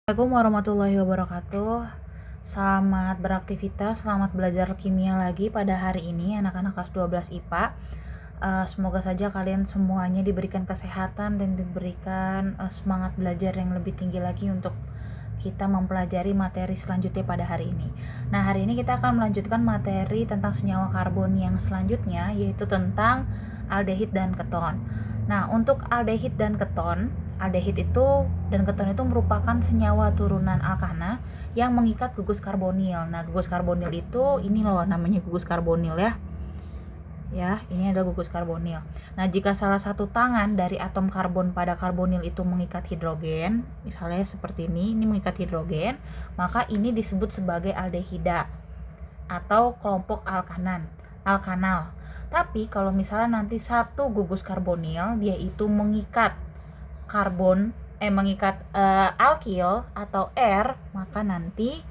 Assalamualaikum warahmatullahi wabarakatuh. Selamat beraktivitas, selamat belajar kimia lagi pada hari ini anak-anak kelas 12 IPA. Semoga saja kalian semuanya diberikan kesehatan dan diberikan semangat belajar yang lebih tinggi lagi untuk kita mempelajari materi selanjutnya pada hari ini. Nah, hari ini kita akan melanjutkan materi tentang senyawa karbon yang selanjutnya, yaitu tentang aldehid dan keton. Nah, untuk aldehid dan keton, aldehid itu dan keton itu merupakan senyawa turunan alkana yang mengikat gugus karbonil. Nah, gugus karbonil itu ini loh namanya gugus karbonil ya. Ya, ini adalah gugus karbonil. Nah, jika salah satu tangan dari atom karbon pada karbonil itu mengikat hidrogen, misalnya seperti ini mengikat hidrogen, maka ini disebut sebagai aldehida atau kelompok alkanal. Tapi kalau misalnya nanti satu gugus karbonil dia itu mengikat alkil atau R, maka nanti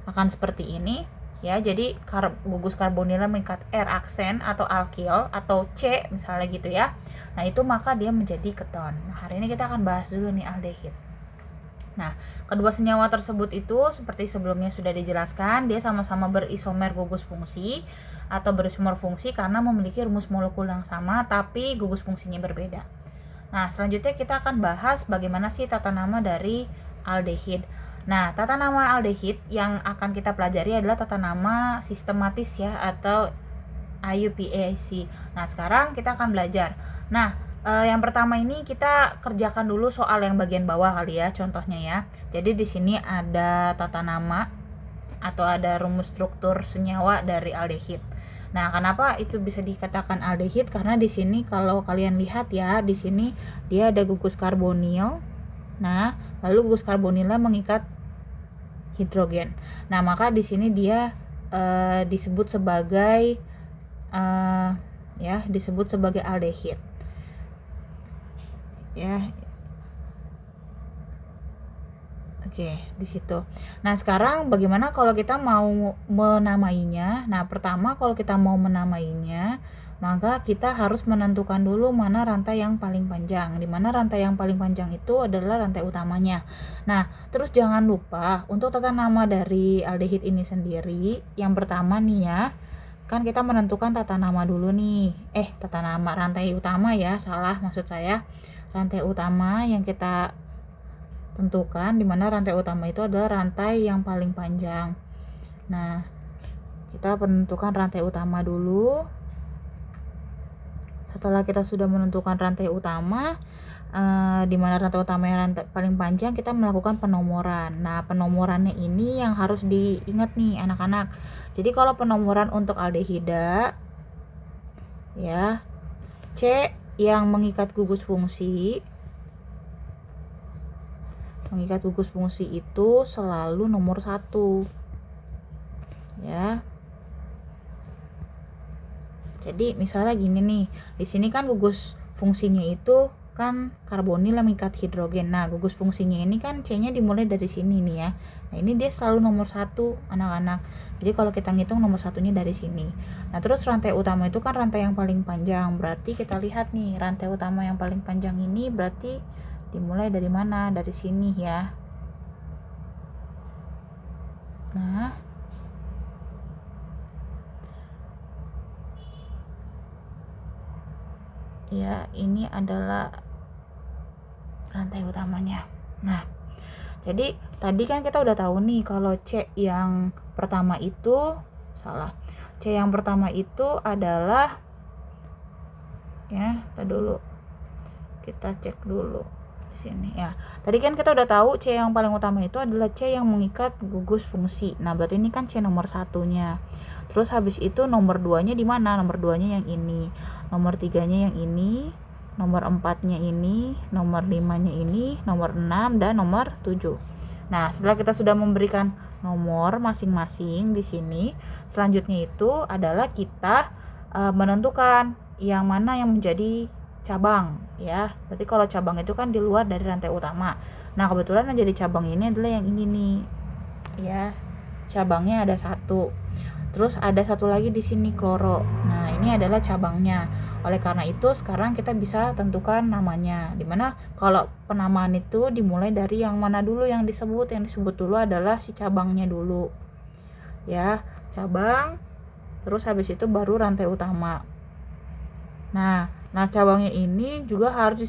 akan seperti ini ya. Jadi gugus karbonilnya mengikat R aksen atau alkil atau C misalnya gitu ya. Nah, itu maka dia menjadi keton. Nah, hari ini kita akan bahas dulu nih aldehid. Nah, kedua senyawa tersebut itu seperti sebelumnya sudah dijelaskan, dia sama-sama berisomer gugus fungsi atau berisomer fungsi karena memiliki rumus molekul yang sama tapi gugus fungsinya berbeda. Nah, selanjutnya kita akan bahas bagaimana sih tata nama dari aldehid. Nah, tata nama aldehid yang akan kita pelajari adalah tata nama sistematis ya atau IUPAC. Nah, sekarang kita akan belajar. Nah, yang pertama ini kita kerjakan dulu soal yang bagian bawah kali ya, contohnya ya. Jadi di sini ada tata nama atau ada rumus struktur senyawa dari aldehid. Nah, kenapa itu bisa dikatakan aldehid? Karena di sini kalau kalian lihat ya, di sini dia ada gugus karbonil. Nah, lalu gugus karbonilnya mengikat hidrogen. Nah, maka di sini dia disebut sebagai disebut sebagai aldehid. Ya. Oke, di situ. Nah, sekarang bagaimana kalau kita mau menamainya? Nah, pertama kalau kita mau menamainya, maka kita harus menentukan dulu mana rantai yang paling panjang. Di mana rantai yang paling panjang itu adalah rantai utamanya. Nah, terus jangan lupa untuk tata nama dari aldehid ini sendiri, yang pertama nih ya, kan kita menentukan tata nama dulu nih. Tata nama rantai utama ya, salah maksud saya. Rantai utama yang kita tentukan, di mana rantai utama itu adalah rantai yang paling panjang. Nah, kita menentukan rantai utama dulu. Setelah kita sudah menentukan rantai utama, di mana rantai utama yang rantai paling panjang, kita melakukan penomoran. Nah, penomorannya ini yang harus diingat nih anak-anak. Jadi kalau penomoran untuk aldehida ya, C yang mengikat gugus fungsi itu selalu nomor 1 ya. Jadi misalnya gini nih, di sini kan gugus fungsinya itu kan karbonil yang mengikat hidrogen. Nah, gugus fungsinya ini kan C-nya dimulai dari sini nih ya. Nah, ini dia selalu nomor 1 anak-anak. Jadi kalau kita ngitung nomor 1-nya dari sini. Nah, terus rantai utama itu kan rantai yang paling panjang. Berarti kita lihat nih, rantai utama yang paling panjang ini berarti dimulai dari mana? Dari sini ya. Nah, ya, ini adalah rantai utamanya. Nah, jadi tadi kan kita udah tahu nih kalau C yang pertama itu salah. C yang pertama itu adalah ya, kita cek dulu di sini ya. Tadi kan kita udah tahu C yang paling utama itu adalah C yang mengikat gugus fungsi. Nah, berarti ini kan C nomor 1-nya. Terus habis itu nomor 2-nya di mana? Nomor 2-nya yang ini. Nomor 3-nya yang ini. Nomor 4-nya ini, nomor 5-nya ini, nomor 6 dan nomor 7. Nah, setelah kita sudah memberikan nomor masing-masing di sini, selanjutnya itu adalah kita menentukan yang mana yang menjadi cabang ya. Berarti kalau cabang itu kan di luar dari rantai utama. Nah, kebetulan yang jadi cabang ini adalah yang ini nih. Ya, cabangnya ada 1. Terus ada satu lagi di sini kloro. Nah, ini adalah cabangnya. Oleh karena itu sekarang kita bisa tentukan namanya. Dimana kalau penamaan itu dimulai dari yang mana dulu yang disebut. Yang disebut dulu adalah si cabangnya dulu. Ya, cabang. Terus habis itu baru rantai utama. Nah cabangnya ini juga harus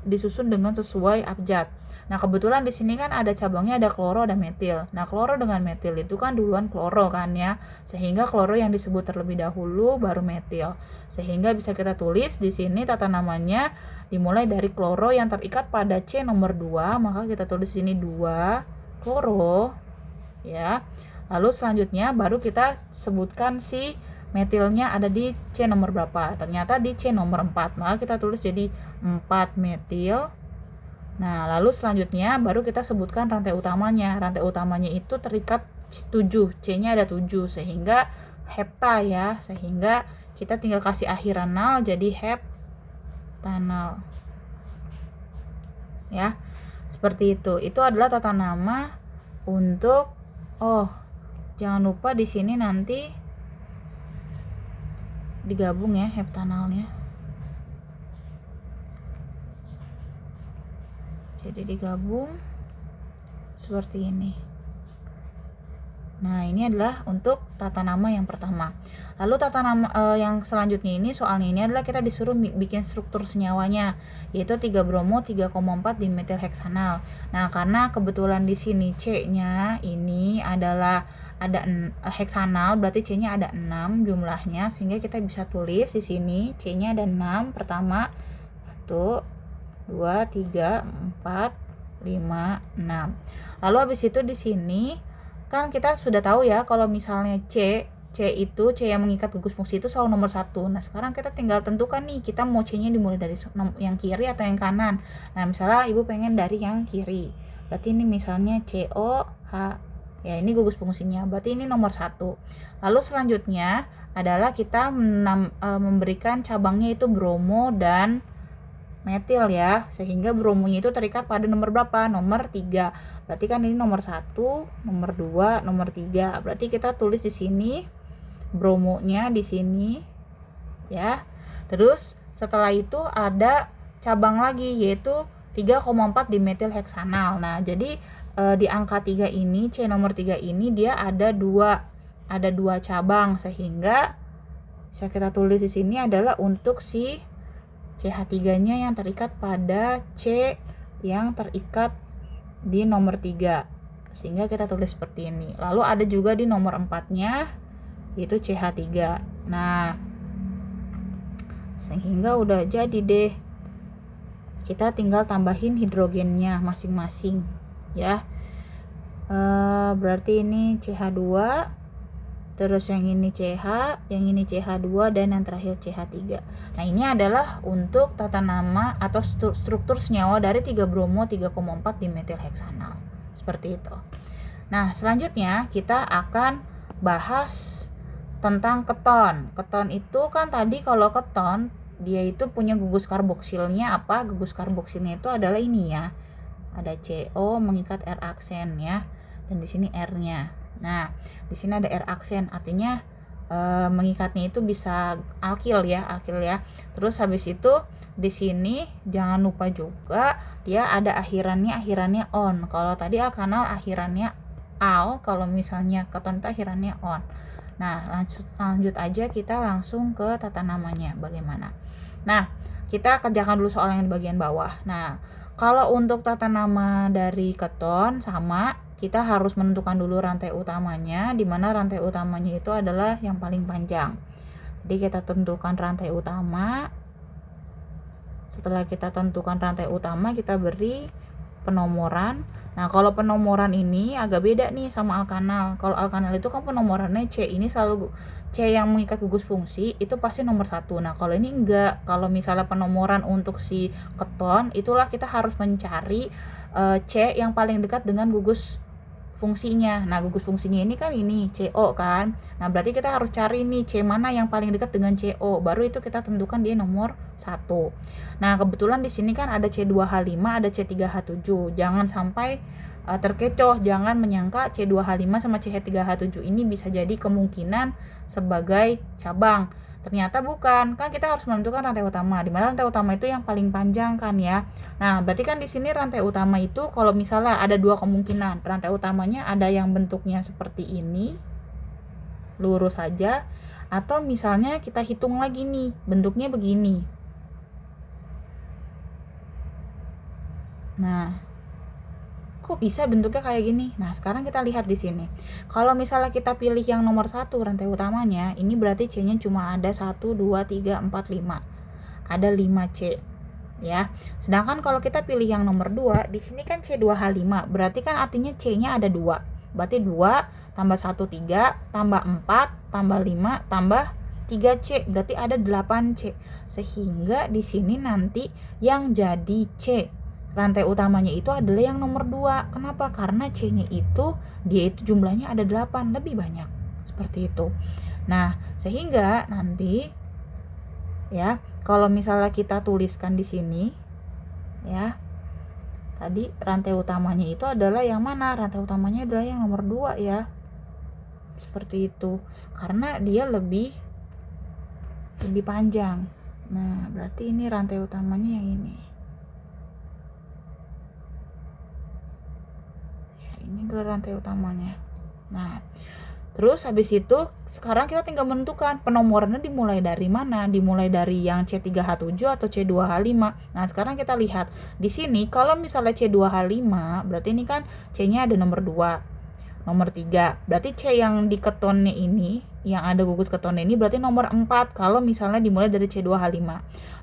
disusun dengan sesuai abjad. Nah, kebetulan di sini kan ada cabangnya, ada kloro, ada metil. Nah, kloro dengan metil itu kan duluan kloro kan ya. Sehingga kloro yang disebut terlebih dahulu baru metil. Sehingga bisa kita tulis di sini tata namanya dimulai dari kloro yang terikat pada C nomor 2, maka kita tulis di sini 2 kloro ya. Lalu selanjutnya baru kita sebutkan si metilnya ada di C nomor berapa. Ternyata di C nomor 4, maka kita tulis jadi 4 metil. Nah, lalu selanjutnya baru kita sebutkan rantai utamanya. Rantai utamanya itu terikat 7, C-nya ada 7 sehingga hepta ya. Sehingga kita tinggal kasih akhiran nal jadi heptanal. Ya. Seperti itu. Itu adalah tata nama untuk jangan lupa di sini nanti digabung ya heptanalnya. Jadi digabung seperti ini. Nah, ini adalah untuk tata nama yang pertama. Lalu tata nama yang selanjutnya ini soalnya ini adalah kita disuruh bikin struktur senyawanya, yaitu 3 bromo 3,4 dimetil heksanal. Nah, karena kebetulan di sini C-nya ini adalah ada heksanal, berarti C-nya ada 6 jumlahnya, sehingga kita bisa tulis di sini C-nya ada 6. Pertama 1 2 3 4 5 6. Lalu habis itu di sini kan kita sudah tahu ya kalau misalnya C yang mengikat gugus fungsi itu selalu nomor 1. Nah, sekarang kita tinggal tentukan nih kita mau C-nya dimulai dari yang kiri atau yang kanan. Nah, misalnya ibu pengen dari yang kiri. Berarti ini misalnya COH. Ya, ini gugus fungsinya. Berarti ini nomor 1. Lalu selanjutnya adalah kita memberikan cabangnya itu bromo dan metil ya, sehingga bromonya itu terikat pada nomor berapa? Nomor 3. Berarti kan ini nomor 1, nomor 2, nomor 3. Berarti kita tulis di sini bromonya di sini ya. Terus setelah itu ada cabang lagi yaitu 3,4 dimetil heksanal. Nah, jadi di angka 3 ini, C nomor 3 ini dia ada dua cabang, sehingga bisa kita tulis di sini adalah untuk si CH3-nya yang terikat pada C yang terikat di nomor 3. Sehingga kita tulis seperti ini. Lalu ada juga di nomor 4-nya yaitu CH3. Nah, sehingga udah jadi deh. Kita tinggal tambahin hidrogennya masing-masing ya. Berarti ini CH2, terus yang ini CH, yang ini CH2, dan yang terakhir CH3. Nah, ini adalah untuk tata nama atau struktur senyawa dari 3 bromo 3,4 dimetil heksanal. Seperti itu. Nah, selanjutnya kita akan bahas tentang keton. Keton itu kan tadi kalau keton dia itu punya gugus karboksilnya apa? Gugus karboksilnya itu adalah ini ya. Ada CO mengikat R aksen ya. Dan di sini R-nya. Nah, di sini ada R aksen, artinya mengikatnya itu bisa alkil ya. Terus habis itu di sini jangan lupa juga dia ada akhirannya on. Kalau tadi alkanal akhirannya al, kalau misalnya keton itu akhirannya on. Nah, lanjut aja kita langsung ke tata namanya bagaimana. Nah, kita kerjakan dulu soal yang di bagian bawah. Nah, kalau untuk tata nama dari keton sama kita harus menentukan dulu rantai utamanya, di mana rantai utamanya itu adalah yang paling panjang. Jadi kita tentukan rantai utama. Setelah kita tentukan rantai utama, kita beri penomoran. Nah, kalau penomoran ini agak beda nih sama alkanal. Kalau alkanal itu kan penomorannya C, ini selalu C yang mengikat gugus fungsi itu pasti nomor 1. Nah, kalau ini enggak. Kalau misalnya penomoran untuk si keton, itulah kita harus mencari C yang paling dekat dengan gugus fungsinya. Nah, gugus fungsinya ini kan ini CO kan. Nah, berarti kita harus cari nih C mana yang paling dekat dengan CO. Baru itu kita tentukan dia nomor 1. Nah, kebetulan di sini kan ada C2H5, ada C3H7. Jangan sampai terkecoh, jangan menyangka C2H5 sama CH3H7 ini bisa jadi kemungkinan sebagai cabang. Ternyata bukan, kan kita harus menentukan rantai utama, di mana rantai utama itu yang paling panjang kan ya. Nah, berarti kan di sini rantai utama itu kalau misalnya ada dua kemungkinan, rantai utamanya ada yang bentuknya seperti ini, lurus saja, atau misalnya kita hitung lagi nih, bentuknya begini. Nah, kok bisa bentuknya kayak gini? Nah, sekarang kita lihat di sini. Kalau misalnya kita pilih yang nomor 1 rantai utamanya, ini berarti C-nya cuma ada 1, 2, 3, 4, 5. Ada 5 C. Ya. Sedangkan kalau kita pilih yang nomor 2, di sini kan C2H5, berarti kan artinya C-nya ada 2. Berarti 2 tambah 1 3, tambah 4, tambah 5, tambah 3C, berarti ada 8C. Sehingga di sini nanti yang jadi C rantai utamanya itu adalah yang nomor 2. Kenapa? Karena C-nya itu dia itu jumlahnya ada 8, lebih banyak. Seperti itu. Nah, sehingga nanti ya, kalau misalnya kita tuliskan di sini ya. Tadi rantai utamanya itu adalah yang mana? Rantai utamanya adalah yang nomor 2 ya. Seperti itu. Karena dia lebih panjang. Nah, berarti ini rantai utamanya yang ini. Ini adalah rantai utamanya. Nah, terus habis itu sekarang kita tinggal menentukan penomorannya dimulai dari mana? Dimulai dari yang C3H7 atau C2H5. Nah, sekarang kita lihat di sini kalau misalnya C2H5 berarti ini kan C-nya ada nomor 2, nomor 3. Berarti C yang di ketonnya ini, yang ada gugus ketonnya ini berarti nomor 4 kalau misalnya dimulai dari C2H5.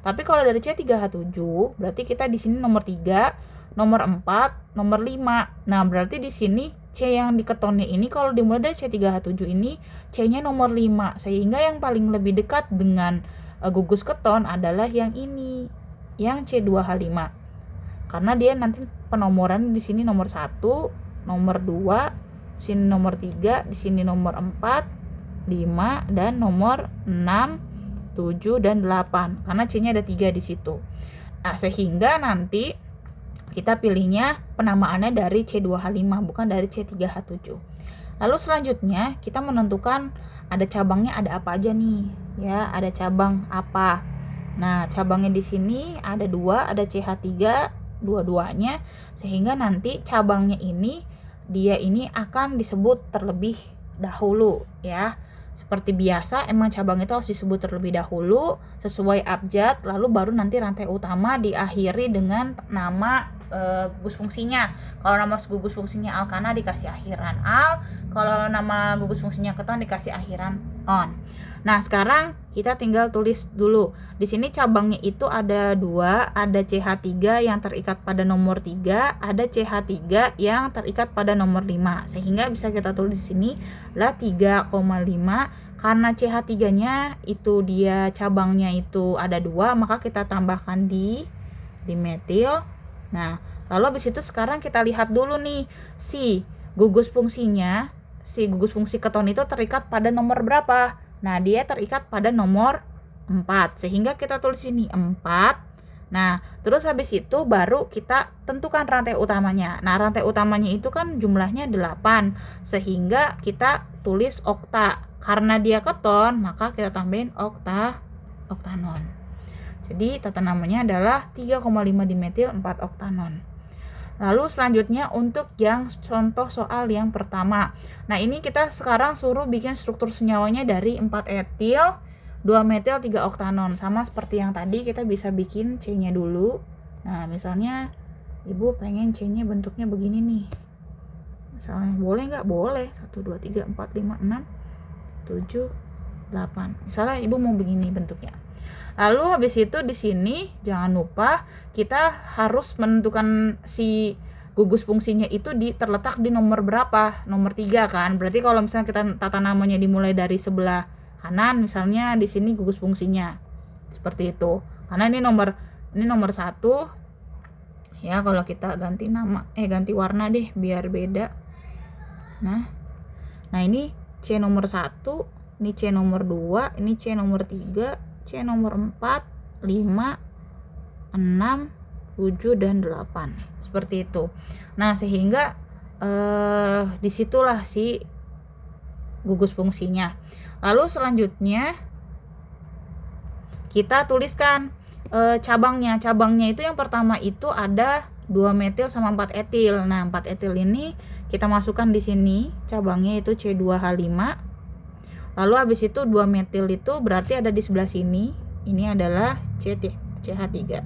Tapi kalau dari C3H7 berarti kita di sini nomor 3, nomor 4, nomor 5. Nah, berarti di sini C yang di ketonnya ini kalau dimulai dari C3H7 ini C-nya nomor 5. Sehingga yang paling lebih dekat dengan gugus keton adalah yang ini, yang C2H5. Karena dia nanti penomoran di sini nomor 1, nomor 2, sini nomor 3, di sini nomor 4, 5 dan nomor 6, 7 dan 8. Karena C-nya ada 3 di situ. Nah, sehingga nanti kita pilihnya penamaannya dari C2H5 bukan dari C3H7. Lalu selanjutnya kita menentukan ada cabangnya ada apa aja nih ya, ada cabang apa. Nah, cabangnya di sini ada 2, ada CH3 dua-duanya, sehingga nanti cabangnya ini dia ini akan disebut terlebih dahulu ya. Seperti biasa emang cabang itu harus disebut terlebih dahulu sesuai abjad, lalu baru nanti rantai utama diakhiri dengan nama gugus fungsinya. Kalau nama gugus fungsinya alkana dikasih akhiran al, kalau nama gugus fungsinya keton dikasih akhiran on. Nah, sekarang kita tinggal tulis dulu. Di sini cabangnya itu ada 2, ada CH3 yang terikat pada nomor 3, ada CH3 yang terikat pada nomor 5. Sehingga bisa kita tulis di sini lah 3,5 karena CH3-nya itu dia cabangnya itu ada 2, maka kita tambahkan di metil. Nah, lalu habis itu sekarang kita lihat dulu nih si gugus fungsinya, si gugus fungsi keton itu terikat pada nomor berapa? Nah, dia terikat pada nomor 4. Sehingga kita tulis ini 4. Nah, terus habis itu baru kita tentukan rantai utamanya. Nah, rantai utamanya itu kan jumlahnya 8. Sehingga kita tulis okta. Karena dia keton, maka kita tambahin oktanon. Jadi tata namanya adalah 3,5 dimetil 4 oktanon. Lalu selanjutnya untuk yang contoh soal yang pertama. Nah, ini kita sekarang suruh bikin struktur senyawanya dari 4 etil, 2 metil, 3 oktanon. Sama seperti yang tadi kita bisa bikin C-nya dulu. Nah, misalnya Ibu pengen C-nya bentuknya begini nih. Misalnya boleh nggak? Boleh. 1, 2, 3, 4, 5, 6, 7, 8. Misalnya Ibu mau begini bentuknya. Lalu habis itu di sini jangan lupa kita harus menentukan si gugus fungsinya itu terletak di nomor berapa? Nomor 3 kan. Berarti kalau misalnya kita tata namanya dimulai dari sebelah kanan, misalnya di sini gugus fungsinya. Seperti itu. Karena ini nomor 1. Ya, kalau kita ganti nama ganti warna deh biar beda. Nah, ini C nomor 1, ini C nomor 2, ini C nomor 3, C nomor 4, 5, 6, 7 dan 8. Seperti itu. Nah, sehingga disitulah si gugus fungsinya. Lalu selanjutnya kita tuliskan cabangnya. Cabangnya itu yang pertama itu ada 2 metil sama 4 etil. Nah, 4 etil ini kita masukkan di sini. Cabangnya itu C2H5. Lalu habis itu 2 metil itu berarti ada di sebelah sini. Ini adalah CH3.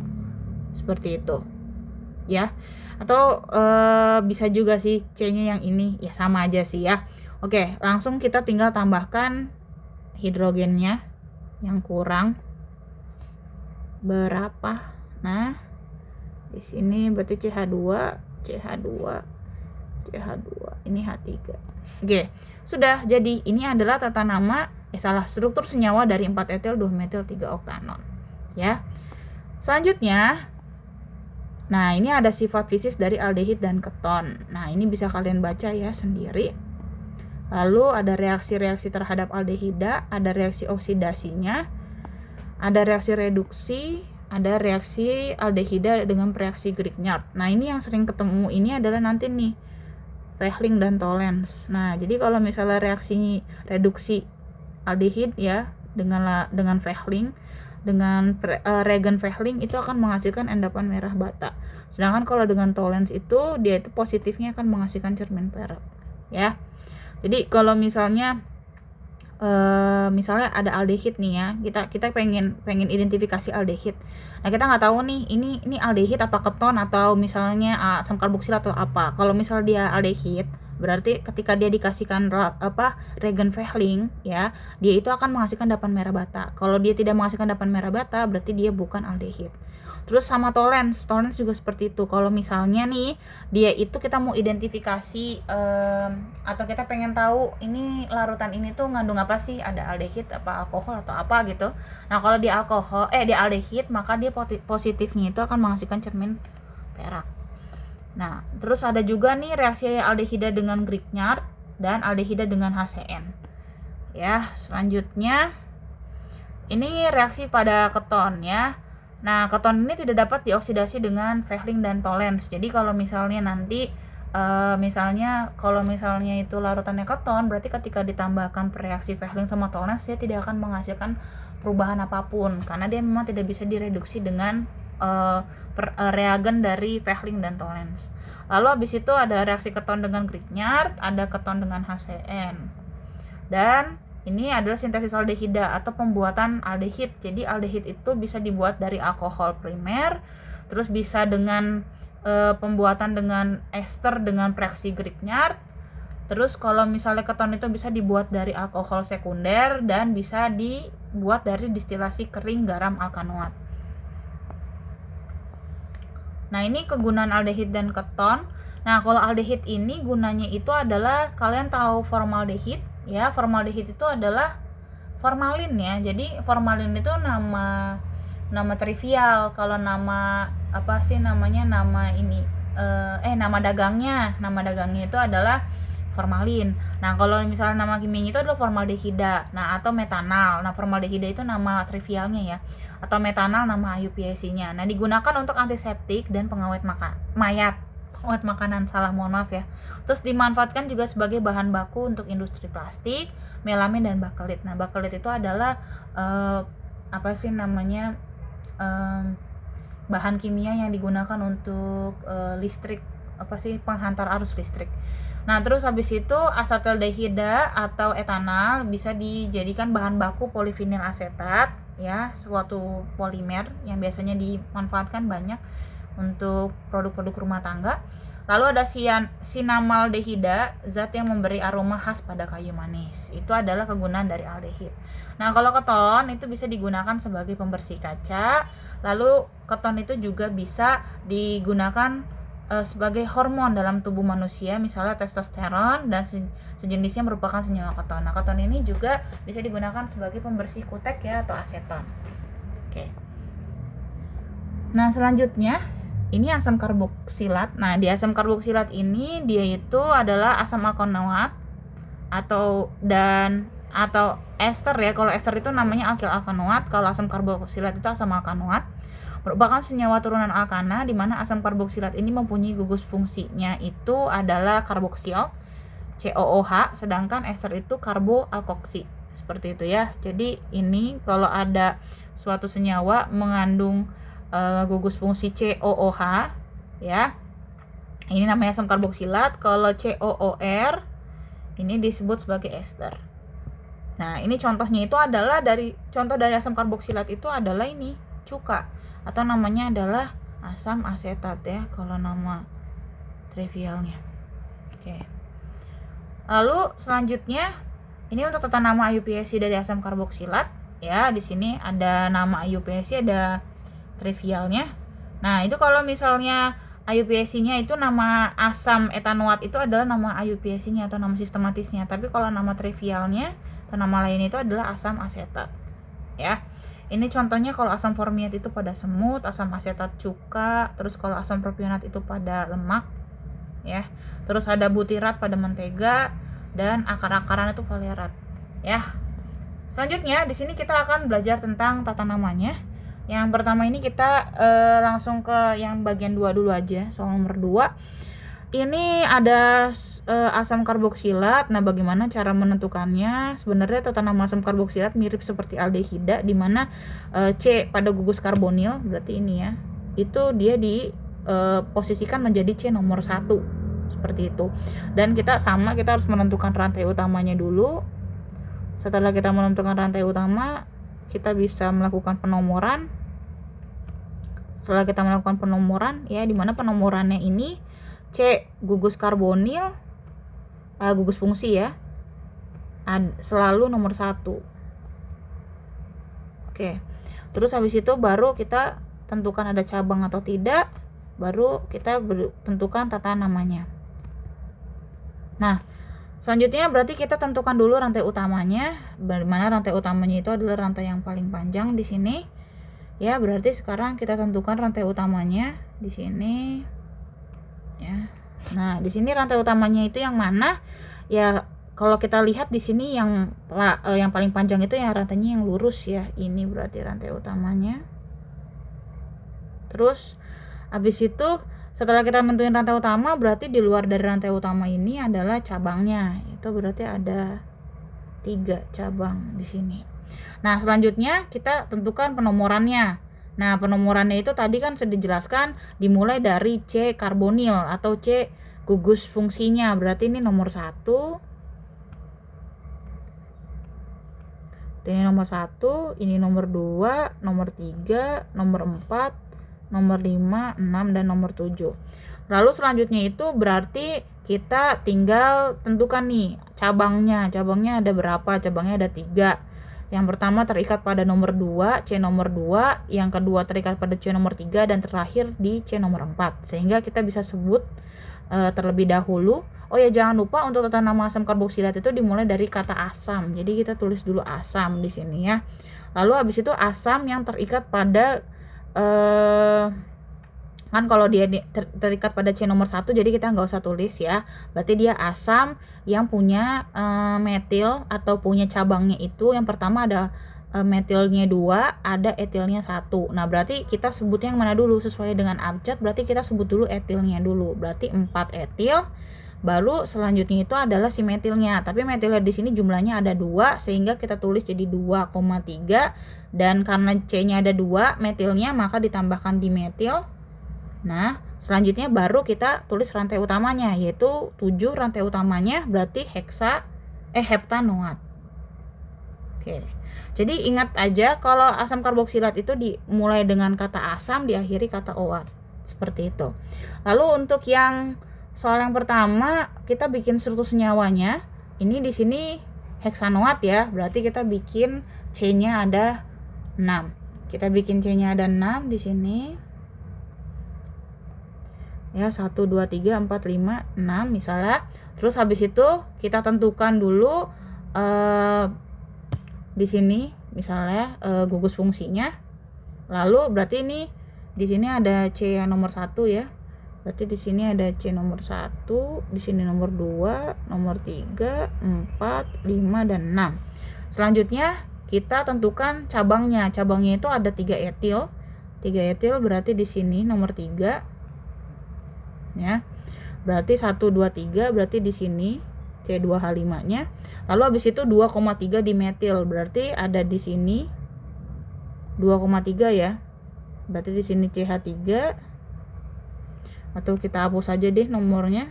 Seperti itu. Ya. Atau bisa juga sih C-nya yang ini, ya sama aja sih ya. Oke, langsung kita tinggal tambahkan hidrogennya yang kurang berapa. Nah, di sini berarti CH2, ini H3. Oke, sudah. Jadi ini adalah tata nama struktur senyawa dari 4 etil 2 metil 3 oktanon ya. Selanjutnya, nah ini ada sifat fisis dari aldehid dan keton. Nah, ini bisa kalian baca ya sendiri. Lalu ada reaksi-reaksi terhadap aldehida, ada reaksi oksidasinya, ada reaksi reduksi, ada reaksi aldehida dengan reaksi Grignard. Nah, ini yang sering ketemu ini adalah nanti nih Fehling dan Tollens. Nah, jadi kalau misalnya reaksi reduksi aldehid ya dengan Fehling, dengan reagen Fehling itu akan menghasilkan endapan merah bata. Sedangkan kalau dengan Tollens itu dia itu positifnya akan menghasilkan cermin perak ya. Jadi kalau misalnya ada aldehid nih ya, kita pengen identifikasi aldehid. Nah, kita nggak tahu nih ini aldehid apa keton atau misalnya asam karboksil atau apa. Kalau misalnya dia aldehid, berarti ketika dia dikasihkan reagen Fehling ya, dia itu akan menghasilkan endapan merah bata. Kalau dia tidak menghasilkan endapan merah bata, berarti dia bukan aldehid. Terus sama Tollens juga seperti itu. Kalau misalnya nih dia itu kita mau identifikasi atau kita pengen tahu ini larutan ini tuh ngandung apa sih, ada aldehid apa alkohol atau apa gitu. Nah, kalau di aldehid maka dia positifnya itu akan menghasilkan cermin perak. Nah, terus ada juga nih reaksi aldehida dengan Grignard dan aldehida dengan HCN. Ya, selanjutnya ini reaksi pada keton ya. Nah, keton ini tidak dapat dioksidasi dengan Fehling dan Tollens. Jadi kalau misalnya nanti kalau misalnya itu larutannya keton, berarti ketika ditambahkan reaksi Fehling sama Tollens dia tidak akan menghasilkan perubahan apapun karena dia memang tidak bisa direduksi dengan reagen dari Fehling dan Tollens. Lalu habis itu ada reaksi keton dengan Grignard, ada keton dengan HCN. Dan ini adalah sintesis aldehida atau pembuatan aldehid. Jadi aldehid itu bisa dibuat dari alkohol primer, terus bisa dengan pembuatan dengan ester dengan reaksi Grignard. Terus kalau misalnya keton itu bisa dibuat dari alkohol sekunder dan bisa dibuat dari distilasi kering garam alkanoat. Nah, ini kegunaan aldehid dan keton. Nah, kalau aldehid ini gunanya itu adalah kalian tahu formaldehid ya. Formaldehid itu adalah formalin ya. Jadi formalin itu nama trivial. Kalau nama nama dagangnya itu adalah formalin. Nah, kalau misalnya nama kimianya itu adalah formaldehida. Nah, atau metanal. Nah, formaldehida itu nama trivialnya ya. Atau metanal nama IUPAC-nya. Nah, digunakan untuk antiseptik dan pengawet makanan, mohon maaf ya. Terus dimanfaatkan juga sebagai bahan baku untuk industri plastik, melamin dan bakelit. Nah, bakelit itu adalah bahan kimia yang digunakan untuk listrik, penghantar arus listrik. Nah, terus habis itu asataldehida atau etanal bisa dijadikan bahan baku polivinil asetat ya, suatu polimer yang biasanya dimanfaatkan banyak untuk produk-produk rumah tangga. Lalu ada sinamaldehida, zat yang memberi aroma khas pada kayu manis. Itu adalah kegunaan dari aldehid. Nah, kalau keton itu bisa digunakan sebagai pembersih kaca. Lalu keton itu juga bisa digunakan sebagai hormon dalam tubuh manusia, misalnya testosteron dan sejenisnya merupakan senyawa keton. Nah, keton ini juga bisa digunakan sebagai pembersih kutek ya atau aseton. Oke. Nah, selanjutnya ini asam karboksilat. Nah, di asam karboksilat ini dia itu adalah asam alkanoat atau ester ya. Kalau ester itu namanya alkil alkanoat, kalau asam karboksilat itu asam alkanoat. merupakan senyawa turunan alkana di mana asam karboksilat ini mempunyai gugus fungsinya itu adalah karboksil COOH, sedangkan ester itu karboalkoksi. Seperti itu ya. Jadi ini kalau ada suatu senyawa mengandung gugus fungsi COOH ya, ini namanya asam karboksilat. Kalau COOR ini disebut sebagai ester. Nah, ini contohnya itu adalah contoh dari asam karboksilat itu adalah ini cuka, atau namanya adalah asam asetat ya kalau nama trivialnya. Oke. Lalu selanjutnya ini untuk tata nama IUPAC dari asam karboksilat ya. Di sini ada nama IUPAC, ada trivialnya. Nah, itu kalau misalnya IUPAC-nya itu nama asam etanoat itu adalah nama IUPAC-nya atau nama sistematisnya. Tapi kalau nama trivialnya atau nama lain itu adalah asam asetat. Ya. Ini contohnya kalau asam formiat itu pada semut, asam asetat cuka, terus kalau asam propionat itu pada lemak ya. Terus ada butirat pada mentega dan akar-akaran itu valerat ya. Selanjutnya di sini kita akan belajar tentang tata namanya. Yang pertama ini kita langsung ke yang bagian 2 dulu aja, soal nomor 2. Ini ada asam karboksilat. Nah, bagaimana cara menentukannya? Sebenarnya tata nama asam karboksilat mirip seperti aldehida, di mana C pada gugus karbonil, berarti ini ya, itu dia posisikan menjadi C nomor 1, seperti itu. Dan kita harus menentukan rantai utamanya dulu. Setelah kita menentukan rantai utama, kita bisa melakukan penomoran. Setelah kita melakukan penomoran ya, di mana penomorannya ini C gugus karbonil, gugus fungsi ya, selalu nomor 1. Oke. Terus habis itu baru kita tentukan ada cabang atau tidak, baru kita tentukan tata namanya. Nah, selanjutnya berarti kita tentukan dulu rantai utamanya. Bagaimana rantai utamanya itu adalah rantai yang paling panjang di sini. Ya, berarti sekarang kita tentukan rantai utamanya di sini. Ya. Nah, di sini rantai utamanya itu yang mana? Ya, kalau kita lihat di sini yang paling panjang itu yang rantainya yang lurus ya. Ini berarti rantai utamanya. Terus habis itu setelah kita nentuin rantai utama, berarti di luar dari rantai utama ini adalah cabangnya. Itu berarti ada 3 cabang di sini. Nah, selanjutnya kita tentukan penomorannya. Nah, penomorannya itu tadi kan sudah dijelaskan dimulai dari C karbonil atau C gugus fungsinya. Berarti ini nomor 1. Ini nomor 1, ini nomor 2, nomor 3, nomor 4, nomor 5, 6, dan nomor 7. Lalu selanjutnya itu berarti kita tinggal tentukan nih cabangnya. Cabangnya ada berapa? Cabangnya ada 3. Yang pertama terikat pada nomor 2, C nomor 2, yang kedua terikat pada C nomor 3, dan terakhir di C nomor 4. Sehingga kita bisa sebut terlebih dahulu. Oh ya, jangan lupa untuk tata nama asam karboksilat itu dimulai dari kata asam. Jadi kita tulis dulu asam di sini ya. Lalu habis itu asam yang terikat pada kan kalau dia terikat pada C nomor 1, jadi kita nggak usah tulis ya. Berarti dia asam yang punya metil atau punya cabangnya itu yang pertama ada metilnya 2, ada etilnya 1. Nah, berarti kita sebutnya yang mana dulu sesuai dengan abjad. Berarti kita sebut dulu etilnya dulu. Berarti 4 etil. Baru selanjutnya itu adalah si metilnya. Tapi metilnya di sini jumlahnya ada 2 sehingga kita tulis jadi 2,3, dan karena C-nya ada 2 metilnya maka ditambahkan dimetil. Nah, selanjutnya baru kita tulis rantai utamanya, yaitu 7 rantai utamanya, berarti heptanoat. Oke. Jadi ingat aja kalau asam karboksilat itu dimulai dengan kata asam, diakhiri kata oat. Seperti itu. Lalu untuk yang soal yang pertama, kita bikin struktur senyawanya. Ini di sini heksanoat ya, berarti kita bikin C-nya ada 6. Kita bikin C-nya ada 6 di sini. Ya, 1 2 3 4 5 6 misalnya. Terus habis itu kita tentukan dulu di sini misalnya gugus fungsinya. Lalu berarti ini di sini ada C yang nomor 1 ya. Berarti di sini ada C nomor 1, di sini nomor 2, nomor 3, 4, 5, dan 6. Selanjutnya kita tentukan cabangnya. Cabangnya itu ada 3 etil. 3 etil berarti di sini nomor 3 ya. Berarti 1 2 3 berarti di sini C2H5-nya. Lalu habis itu 2,3 dimetil berarti ada di sini 2,3 ya. Berarti di sini CH3 atau kita hapus aja deh nomornya.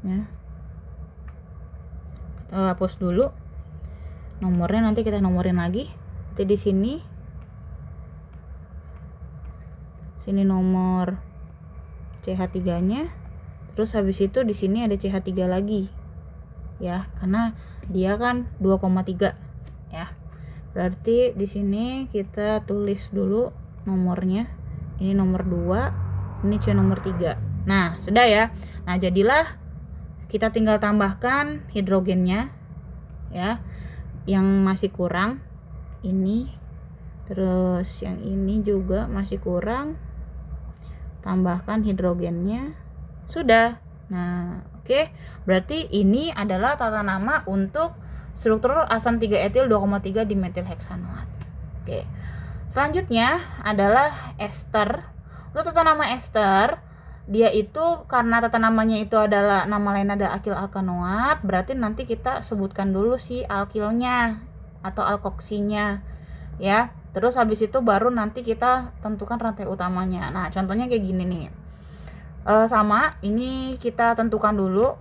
Ya. Kita hapus dulu. Nomornya nanti kita nomorin lagi. Jadi di sini nomor CH3-nya. Terus habis itu di sini ada CH3 lagi. Ya, karena dia kan 2,3 ya. Berarti di sini kita tulis dulu nomornya. Ini nomor 2, ini C nomor 3. Nah, sudah ya. Nah, jadilah kita tinggal tambahkan hidrogennya ya. Yang masih kurang ini, terus yang ini juga masih kurang, tambahkan hidrogennya. Sudah. Nah, oke. Berarti ini adalah tata nama untuk struktur asam 3 etil 2,3 dimetil heksanoat. Oke. Selanjutnya adalah ester. Untuk tata nama ester, dia itu karena tata namanya itu adalah nama lain ada alkil alkanoat, berarti nanti kita sebutkan dulu si alkilnya atau alkoksinya ya. Terus habis itu baru nanti kita tentukan rantai utamanya. Nah, contohnya kayak gini nih. Sama, ini kita tentukan dulu.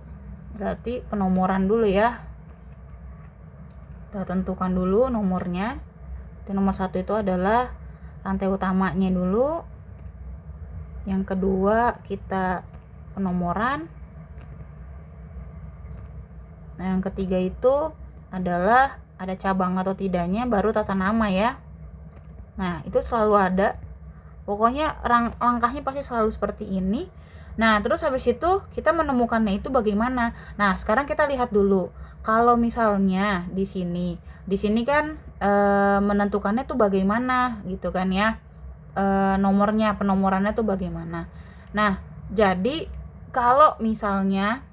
Berarti penomoran dulu ya. Kita tentukan dulu nomornya. Dan nomor 1 itu adalah rantai utamanya dulu. Yang kedua kita penomoran. Nah, yang ketiga itu adalah ada cabang atau tidaknya baru tata nama ya. Nah, itu selalu ada. Pokoknya langkahnya pasti selalu seperti ini. Nah, terus habis itu kita menemukannya itu bagaimana? Nah, sekarang kita lihat dulu. Kalau misalnya di sini kan menentukannya tuh bagaimana gitu kan ya. Nomornya, penomorannya tuh bagaimana. Nah, jadi kalau misalnya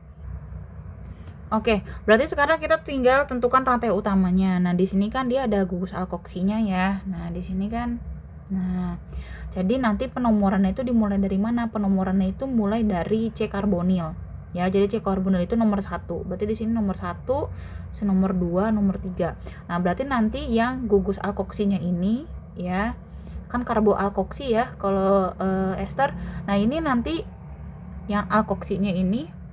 berarti sekarang kita tinggal tentukan rantai utamanya. Nah, di sini kan dia ada gugus alkoksinya ya. Nah, di sini kan. Nah, jadi nanti penomorannya itu dimulai dari mana? Penomorannya itu mulai dari C karbonil. Ya, jadi C karbonil itu nomor 1. Berarti di sini nomor 1, nomor 2, nomor 3. Nah, berarti nanti yang gugus alkoksinya ini ya, kan karboalkoksi ya kalau ester. Nah, ini nanti yang alkoksinya ini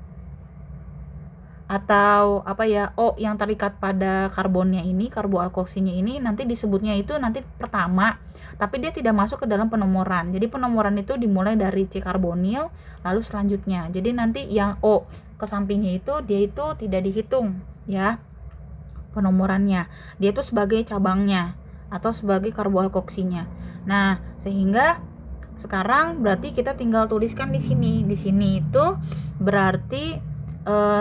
atau apa ya, O yang terikat pada karbonnya ini, karboalkoksinya ini nanti disebutnya itu nanti pertama, tapi dia tidak masuk ke dalam penomoran. Jadi penomoran itu dimulai dari C karbonil lalu selanjutnya. Jadi nanti yang O ke sampingnya itu dia itu tidak dihitung ya penomorannya. Dia itu sebagai cabangnya atau sebagai karboalkoksinya. Nah, sehingga sekarang berarti kita tinggal tuliskan di sini. Di sini itu berarti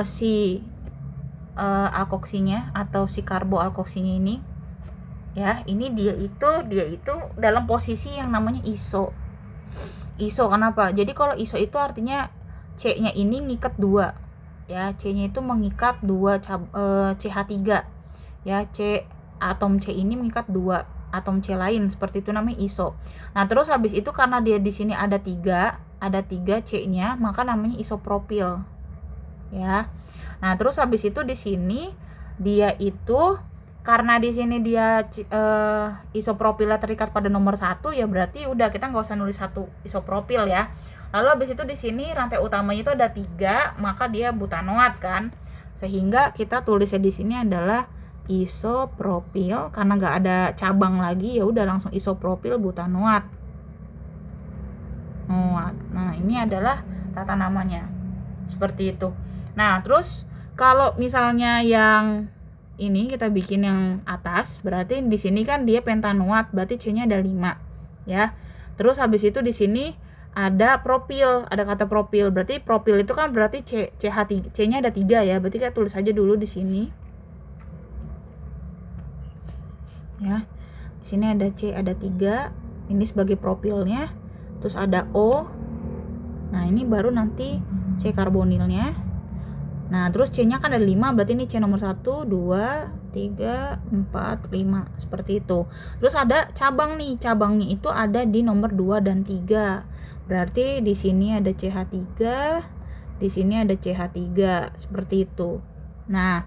si alkoksinya atau si karboalkoksinya ini ya, ini dia itu dalam posisi yang namanya iso. Iso kenapa? Jadi kalau iso itu artinya C-nya ini ngikat 2 ya, C-nya itu mengikat 2 CH3 ya, C atom C ini mengikat 2 atom C lain, seperti itu namanya iso. Nah, terus habis itu karena dia di sini ada 3 C-nya, maka namanya isopropil. Ya. Nah, terus habis itu di sini dia itu karena di sini dia isopropilnya terikat pada nomor 1 ya, berarti udah kita nggak usah nulis 1 isopropil ya. Lalu habis itu di sini rantai utamanya itu ada 3, maka dia butanoat kan. Sehingga kita tulisnya di sini adalah isopropil, karena nggak ada cabang lagi ya udah langsung isopropil butanoat. Nah, ini adalah tata namanya seperti itu. Nah, terus kalau misalnya yang ini kita bikin yang atas, berarti di sini kan dia pentanoat, berarti C-nya ada 5 ya. Terus habis itu di sini ada propil, ada kata propil. Berarti propil itu kan berarti CH3, C-nya ada 3 ya. Berarti kita tulis aja dulu di sini. Ya. Di sini ada C, ada 3. Ini sebagai propilnya. Terus ada O. Nah, ini baru nanti C karbonilnya. Nah, terus C-nya kan ada 5, berarti ini C nomor 1, 2, 3, 4, 5 seperti itu. Terus ada cabang nih, cabangnya itu ada di nomor 2 dan 3. Berarti di sini ada CH3, di sini ada CH3 seperti itu. Nah,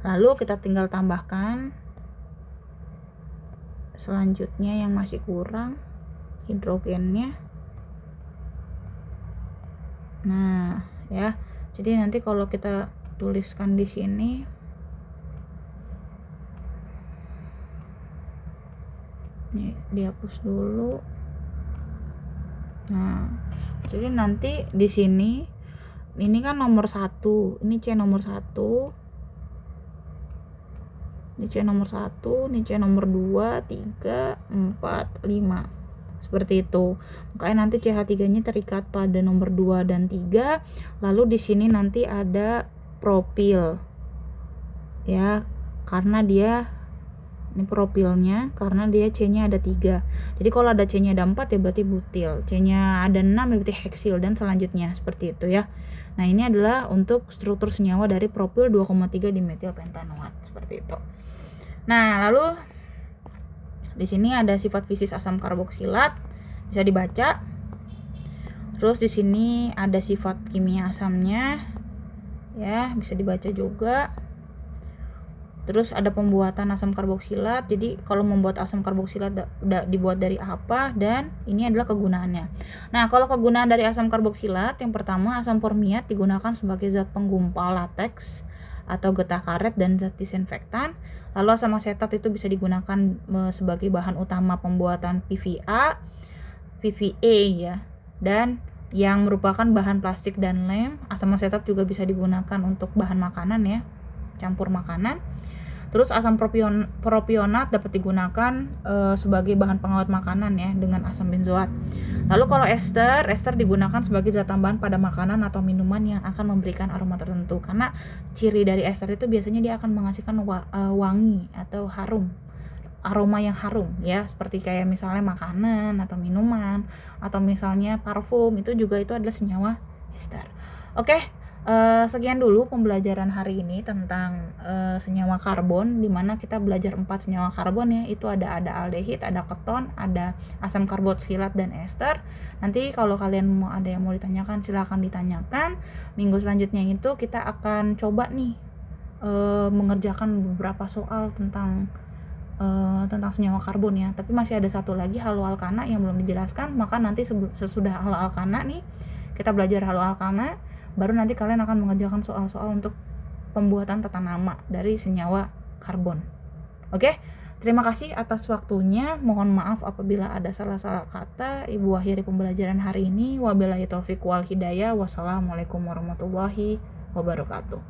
lalu kita tinggal tambahkan selanjutnya yang masih kurang hidrogennya. Nah, ya. Jadi nanti kalau kita tuliskan di sini nih, dihapus dulu. Nah, jadi nanti di sini ini kan nomor 1, ini C nomor 1, ini C nomor 1, ini C nomor 2, 3, 4, 5 seperti itu. Makanya nanti CH3-nya terikat pada nomor 2 dan 3. Lalu di sini nanti ada propil. Ya, karena dia ini propilnya, karena dia C-nya ada 3. Jadi kalau ada C-nya ada 4 ya berarti butil, C-nya ada 6 ya berarti heksil, dan selanjutnya seperti itu ya. Nah, ini adalah untuk struktur senyawa dari propil 2,3 dimetilpentanoat seperti itu. Nah, lalu di sini ada sifat fisis asam karboksilat, bisa dibaca. Terus di sini ada sifat kimia asamnya, ya bisa dibaca juga. Terus ada pembuatan asam karboksilat. Jadi kalau membuat asam karboksilat dibuat dari apa, dan ini adalah kegunaannya. Nah, kalau kegunaan dari asam karboksilat, yang pertama asam formiat digunakan sebagai zat penggumpal lateks atau getah karet dan zat disinfektan. Lalu asam asetat itu bisa digunakan sebagai bahan utama pembuatan PVA, PVA ya, dan yang merupakan bahan plastik dan lem. Asam asetat juga bisa digunakan untuk bahan makanan ya, campur makanan. Terus asam propionat dapat digunakan sebagai bahan pengawet makanan ya, dengan asam benzoat. Lalu kalau ester digunakan sebagai zat tambahan pada makanan atau minuman yang akan memberikan aroma tertentu. Karena ciri dari ester itu biasanya dia akan menghasilkan wangi atau harum, aroma yang harum ya, seperti kayak misalnya makanan atau minuman, atau misalnya parfum, itu juga itu adalah senyawa ester. Oke. Sekian dulu pembelajaran hari ini tentang senyawa karbon, dimana kita belajar 4 senyawa karbon ya. Itu ada aldehid, ada keton, ada asam karboksilat dan ester. Nanti kalau kalian ada yang mau ditanyakan, silahkan ditanyakan. Minggu selanjutnya itu kita akan coba nih mengerjakan beberapa soal tentang senyawa karbon ya. Tapi masih ada satu lagi, haloalkana, yang belum dijelaskan. Maka nanti sesudah haloalkana nih kita belajar haloalkana, baru nanti kalian akan mengerjakan soal-soal untuk pembuatan tata nama dari senyawa karbon. Oke, terima kasih atas waktunya. Mohon maaf apabila ada salah-salah kata. Ibu akhiri pembelajaran hari ini. Wabillahi taufiq wal hidayah. Wassalamualaikum warahmatullahi wabarakatuh.